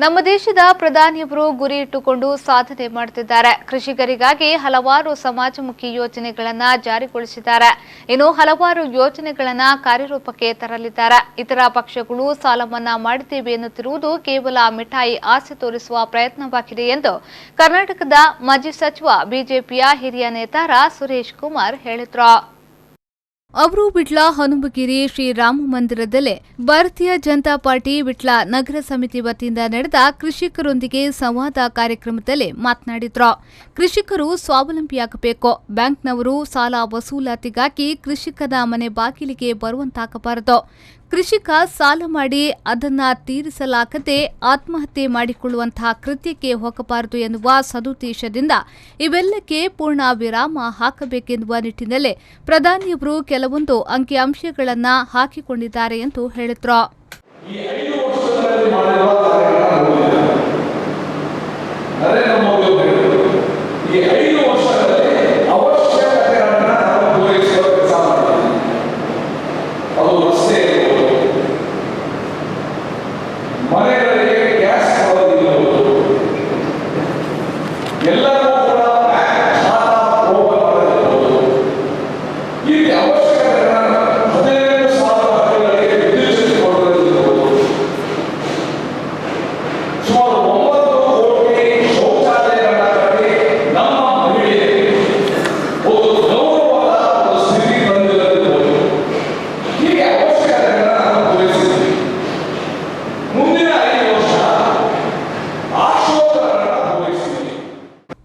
ನಮ್ಮ ದೇಶದ ಪ್ರಧಾನಿಯವರು ಗುರಿ ಇಟ್ಟುಕೊಂಡು ಸಾಧನೆ ಮಾಡುತ್ತಿದ್ದಾರೆ. ಕೃಷಿಕರಿಗಾಗಿ ಹಲವಾರು ಸಮಾಜಮುಖಿ ಯೋಜನೆಗಳನ್ನು ಜಾರಿಗೊಳಿಸಿದ್ದಾರೆ. ಇನ್ನು ಹಲವಾರು ಯೋಜನೆಗಳನ್ನು ಕಾರ್ಯರೂಪಕ್ಕೆ ತರಲಿದ್ದಾರೆ. ಇತರ ಪಕ್ಷಗಳು ಸಾಲ ಮನ್ನಾ ಮಾಡುತ್ತೇವೆ ಎನ್ನುತ್ತಿರುವುದು ಕೇವಲ ಮಿಠಾಯಿ ಆಸೆ ತೋರಿಸುವ ಪ್ರಯತ್ನವಾಗಿದೆ ಎಂದು ಕರ್ನಾಟಕದ ಮಾಜಿ ಸಚಿವ ಬಿಜೆಪಿಯ ಹಿರಿಯ ನೇತಾರ ಸುರೇಶ್ ಕುಮಾರ್ ಹೇಳಿದರು. ಅವರು ವಿಟ್ಲ ಹನುಮಗಿರಿ ಶ್ರೀರಾಮ ಮಂದಿರದಲ್ಲೇ ಭಾರತೀಯ ಜನತಾ ಪಾರ್ಟಿ ವಿಟ್ಲ ನಗರ ಸಮಿತಿ ವತಿಯಿಂದ ನಡೆದ ಕೃಷಿಕರೊಂದಿಗೆ ಸಂವಾದ ಕಾರ್ಯಕ್ರಮದಲ್ಲಿ ಮಾತನಾಡಿದ್ರು. ಕೃಷಿಕರು ಸ್ವಾವಲಂಬಿಯಾಗಬೇಕು. ಬ್ಯಾಂಕ್ನವರು ಸಾಲ ವಸೂಲಾತಿಗಾಗಿ ಕೃಷಿಕನ ಮನೆ ಬಾಗಿಲಿಗೆ ಬರುವಂತಾಗಬಾರದು. ಕೃಷಿಕ ಸಾಲ ಮಾಡಿ ಅದನ್ನ ತೀರಿಸಲಾಗದೆ ಆತ್ಮಹತ್ಯೆ ಮಾಡಿಕೊಳ್ಳುವಂತಹ ಕೃತ್ಯಕ್ಕೆ ಹೋಗಬಾರದು ಎನ್ನುವ ಸದುದ್ದೇಶದಿಂದ ಇವೆಲ್ಲಕ್ಕೆ ಪೂರ್ಣ ವಿರಾಮ ಹಾಕಬೇಕೆನ್ನುವ ನಿಟ್ಟಿನಲ್ಲಿ ಪ್ರಧಾನಿಯವರು ಕೆಲವೊಂದು ಅಂಕಿಅಂಶಗಳನ್ನು ಹಾಕಿಕೊಂಡಿದ್ದಾರೆ ಎಂದು ಹೇಳಿದ್ರು.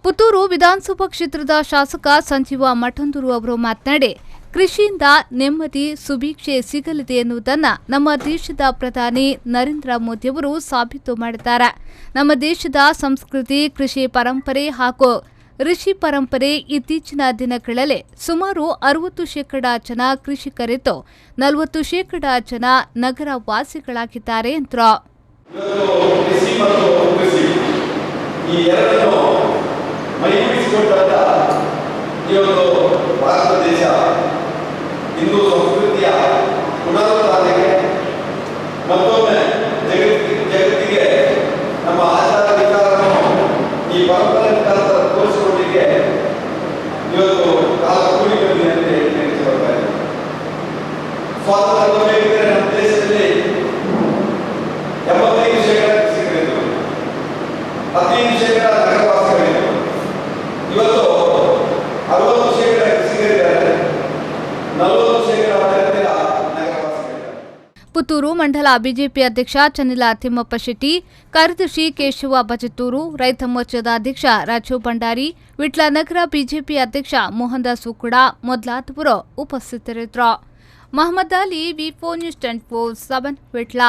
ಪುತ್ತೂರು ವಿಧಾನಸಭಾ ಕ್ಷೇತ್ರದ ಶಾಸಕ ಸಂಜೀವ ಮಠಂದೂರು ಅವರು ಮಾತನಾಡಿ, ಕೃಷಿಯಿಂದ ನೆಮ್ಮದಿ ಸುಭಿಕ್ಷೆ ಸಿಗಲಿದೆ ಎನ್ನುವುದನ್ನು ನಮ್ಮ ದೇಶದ ಪ್ರಧಾನಿ ನರೇಂದ್ರ ಮೋದಿಯವರು ಸಾಬೀತು ಮಾಡಿದ್ದಾರೆ. ನಮ್ಮ ದೇಶದ ಸಂಸ್ಕೃತಿ, ಕೃಷಿ ಪರಂಪರೆ ಹಾಗೂ ಋಷಿ ಪರಂಪರೆ ಇತ್ತೀಚಿನ ದಿನಗಳಲ್ಲಿ ಸುಮಾರು 60% ಜನ ಕೃಷಿಕರಿದ್ದು 40% ಜನ ನಗರ ವಾಸಿಗಳಾಗಿದ್ದಾರೆ ಎಂದರು. ಮೈಗೂಡಿಸಿಕೊಂಡಂತ ಈ ಒಂದು ಭಾರತ ದೇಶ ಹಿಂದೂ ಸಂಸ್ಕೃತಿಯ ಪುನರುತ್ಥಾನಕ್ಕೆ ಮತ್ತೊಮ್ಮೆ ಜಗತ್ತಿಗೆ ನಮ್ಮ ಆಚಾರ ವಿಚಾರವನ್ನು ಈ ಪರಂಪರೆ ಮುಖಾಂತರ ತೋರಿಸಿಕೊಳ್ಳಲಿಕ್ಕೆ ಇವತ್ತು ಕಾಲ ಕೂಡಿ ಬಂದಿದೆ ಅಂತ ಹೇಳಿಕೊಳ್ತಾರೆ. ಸ್ವಾತಂತ್ರ್ಯ ಬೇಕಿದ್ರೆ ನಮ್ಮ ದೇಶದಲ್ಲಿ 75% ಕೃಷಿಕರಿದ್ದರು, 15% ನಗರವಾಸಿಗಳಿದ್ದರು. ಇವತ್ತು 60% ಕೃಷಿಕರಿದ್ದಾರೆ, 40% ನಗರವಾಸಿಗಳಿದ್ದಾರೆ. ಪುತ್ತೂರು ಮಂಡಲ ಬಿಜೆಪಿ ಅಧ್ಯಕ್ಷ ಚನ್ನಿಲ ತಿಮ್ಮಪ್ಪ ಶೆಟ್ಟಿ, ಕಾರ್ಯದರ್ಶಿ ಕೇಶವ ಬಜತ್ತೂರು, ರೈತ ಮೋರ್ಚಾದ ಅಧ್ಯಕ್ಷ ರಾಜು ಭಂಡಾರಿ, ವಿಟ್ಲ ನಗರ ಬಿಜೆಪಿ ಅಧ್ಯಕ್ಷ ಮೋಹನ್ದಾಸ್ ಉಕ್ಕುಡ ಮೊದಲಾದವರು ಉಪಸ್ಥಿತರಿದ್ದರು. ಮಹಮ್ಮದ್ ಅಲಿ, ವಿ4 ನ್ಯೂಸ್ 24/7 ವಿಟ್ಲ.